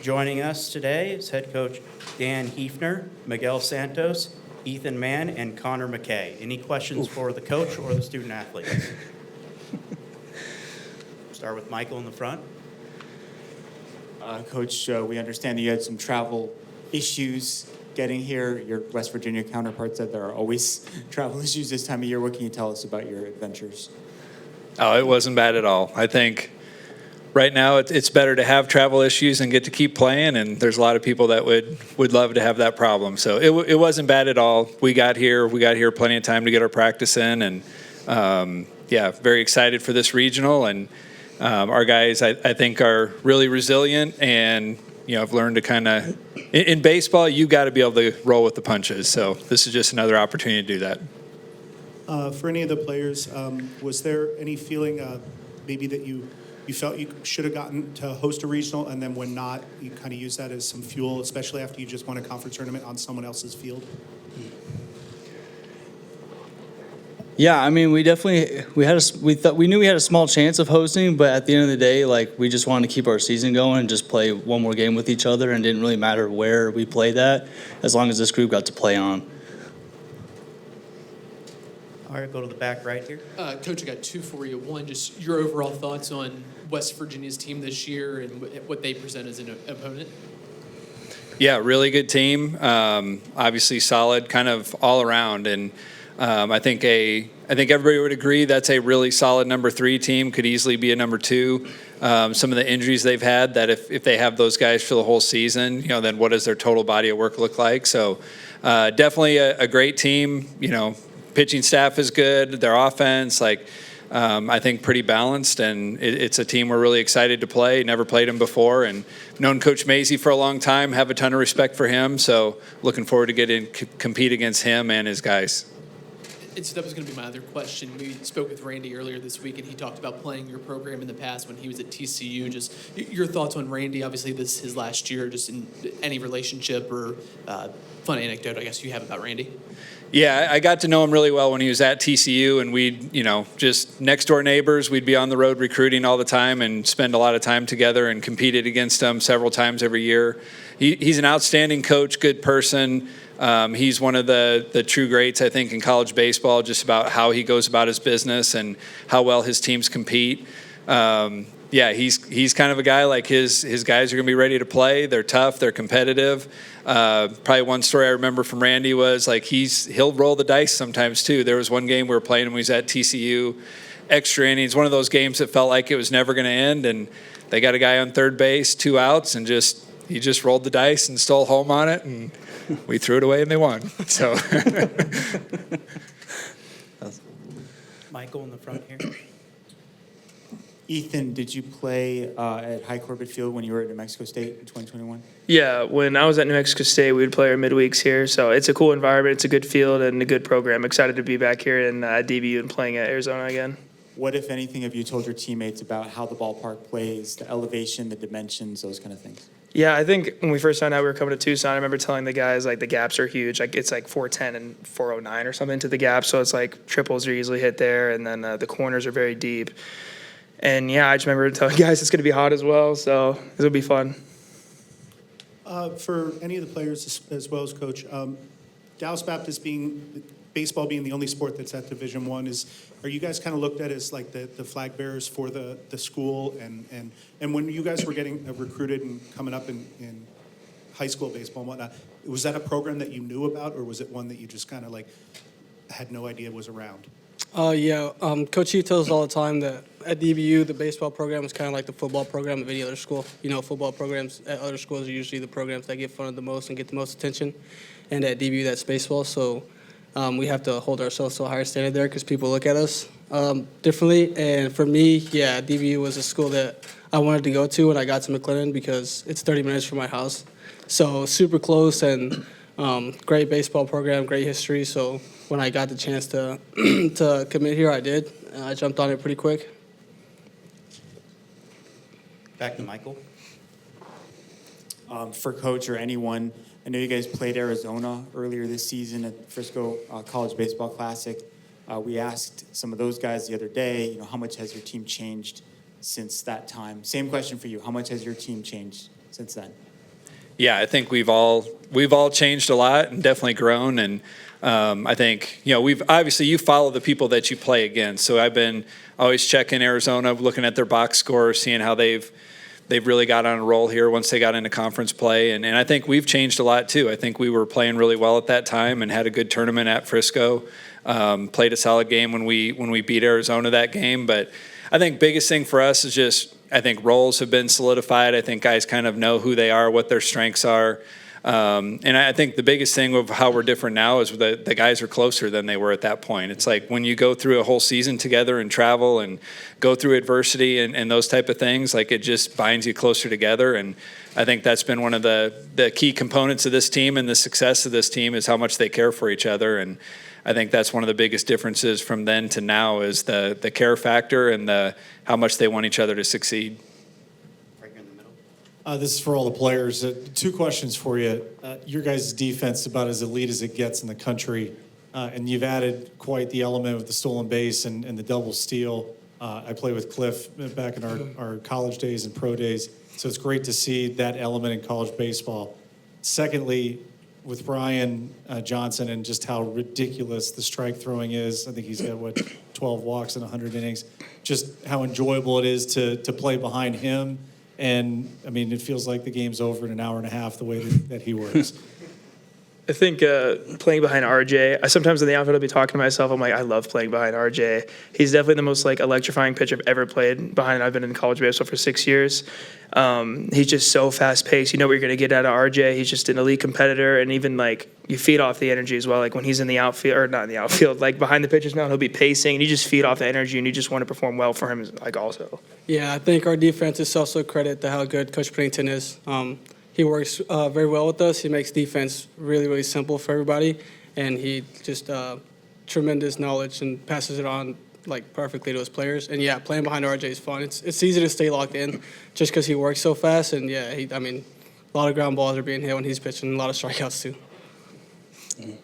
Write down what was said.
Joining us today is head coach Dan Heefner, Miguel Santos, Ethan Mann, and Connor McKay. Any questions for the coach or the student athletes? Start with Michael in the front. Coach, we understand that you had some travel issues getting here. Your West Virginia counterpart said there are always travel issues this time of year. What can you tell us about your adventures? Oh, it wasn't bad at all. I think right now it's better to have travel issues and get to keep playing, and there's a lot of people that would love to have that problem. So it wasn't bad at all. We got here plenty of time to get our practice in, and very excited for this regional. And our guys, I think, are really resilient, and I've learned to kind of in baseball you got to be able to roll with the punches. So this is just another opportunity to do that. For any of the players, was there any feeling maybe that you felt you should have gotten to host a regional, and then when not, you kind of use that as some fuel, especially after you just won a conference tournament on someone else's field? Yeah, I mean, we knew we had a small chance of hosting, but at the end of the day, we just wanted to keep our season going and just play one more game with each other, and it didn't really matter where we played that, as long as this group got to play on. All right, go to the back right here. Coach, I got two for you. One, just your overall thoughts on West Virginia's team this year and what they present as an opponent. Yeah, really good team. Obviously solid, kind of all around, and I think everybody would agree that's a really solid number 3 team. Could easily be a number 2. Some of the injuries they've had, that if they have those guys for the whole season, then what does their total body of work look like? So definitely a great team. Pitching staff is good. Their offense, I think, pretty balanced, and it's a team we're really excited to play. Never played him before, and known Coach Mazey for a long time. Have a ton of respect for him. So looking forward to getting compete against him and his guys. So that was going to be my other question. We spoke with Randy earlier this week, and he talked about playing your program in the past when he was at TCU. Just your thoughts on Randy. Obviously, this is his last year. Just in any relationship or fun anecdote, I guess, you have about Randy. Yeah, I got to know him really well when he was at TCU, and we'd, just next door neighbors. We'd be on the road recruiting all the time and spend a lot of time together and competed against him several times every year. He's an outstanding coach, good person. He's one of the true greats, I think, in college baseball, just about how he goes about his business and how well his teams compete. He's kind of a guy like his guys are going to be ready to play. They're tough. They're competitive. Probably one story I remember from Randy was he'll roll the dice sometimes too. There was one game we were playing when he was at TCU, extra innings, one of those games that felt like it was never going to end, and they got a guy on third base, 2 outs, and he just rolled the dice and stole home on it, and we threw it away and they won. So, Michael in the front here. Ethan, did you play at High Corbett Field when you were at New Mexico State in 2021? Yeah, when I was at New Mexico State, we would play our midweeks here. So it's a cool environment. It's a good field and a good program. Excited to be back here in DVU and playing at Arizona again. What, if anything, have you told your teammates about how the ballpark plays, the elevation, the dimensions, those kind of things? Yeah, I think when we first found out we were coming to Tucson, I remember telling the guys, the gaps are huge. It's 410 and 409 or something to the gap. So it's triples are easily hit there, and then the corners are very deep. And, yeah, I just remember telling guys it's going to be hot as well, so this will be fun. For any of the players as well as Coach, Dallas Baptist baseball being the only sport that's at Division I, are you guys kind of looked at as the flag bearers for the school? And when you guys were getting recruited and coming up in high school baseball and whatnot, was that a program that you knew about, or was it one that you just kind of had no idea was around? Coach Hugh tells us all the time that at DVU, the baseball program is kind of like the football program of any other school. Football programs at other schools are usually the programs that get funded the most and get the most attention. And at DVU, that's baseball. So we have to hold ourselves to a higher standard there because people look at us differently. And for me, DVU was a school that I wanted to go to when I got to McLennan because it's 30 minutes from my house. So super close and great baseball program, great history. So when I got the chance to to commit here, I did. I jumped on it pretty quick. Back to Michael. For Coach or anyone, I know you guys played Arizona earlier this season at Frisco College Baseball Classic. We asked some of those guys the other day, how much has your team changed since that time? Same question for you. How much has your team changed since then? Yeah, I think we've all changed a lot and definitely grown. And I think, you follow the people that you play against. So I've been always checking Arizona, looking at their box score, seeing how they've really got on a roll here once they got into conference play. And I think we've changed a lot too. I think we were playing really well at that time and had a good tournament at Frisco. Played a solid game when we beat Arizona that game. But I think biggest thing for us is just, I think roles have been solidified. I think guys kind of know who they are, what their strengths are. And I think the biggest thing of how we're different now is the guys are closer than they were at that point. It's like when you go through a whole season together and travel and go through adversity and those type of things, like it just binds you closer together. And I think that's been one of the key components of this team and the success of this team is how much they care for each other. And I think that's one of the biggest differences from then to now is the care factor and how much they want each other to succeed. Right here in the middle. This is for all the players. 2 questions for you. Your guys' defense is about as elite as it gets in the country, and you've added quite the element with the stolen base and the double steal. I played with Cliff back in our college days and pro days, so it's great to see that element in college baseball. Secondly, with Brian Johnson and just how ridiculous the strike throwing is. I think he's got, 12 walks in 100 innings. Just how enjoyable it is to play behind him. And, I mean, it feels like the game's over in an hour and a half the way that he works. I think playing behind RJ, sometimes in the outfield I'll be talking to myself, I'm like, I love playing behind RJ. He's definitely the most electrifying pitcher I've ever played behind. I've been in college baseball for 6 years. He's just so fast paced. You know what you're going to get out of RJ. He's just an elite competitor, and even you feed off the energy as well. Like when he's in the outfield, or not in the outfield, behind the pitcher's mound, he'll be pacing, and you just feed off the energy, and you just want to perform well for him also. Yeah, I think our defense is also a credit to how good Coach Pennington is. He works very well with us. He makes defense really, really simple for everybody, and he just tremendous knowledge and passes it on perfectly to his players. And yeah, playing behind RJ is fun. It's easy to stay locked in just because he works so fast. And yeah, a lot of ground balls are being hit when he's pitching, a lot of strikeouts too.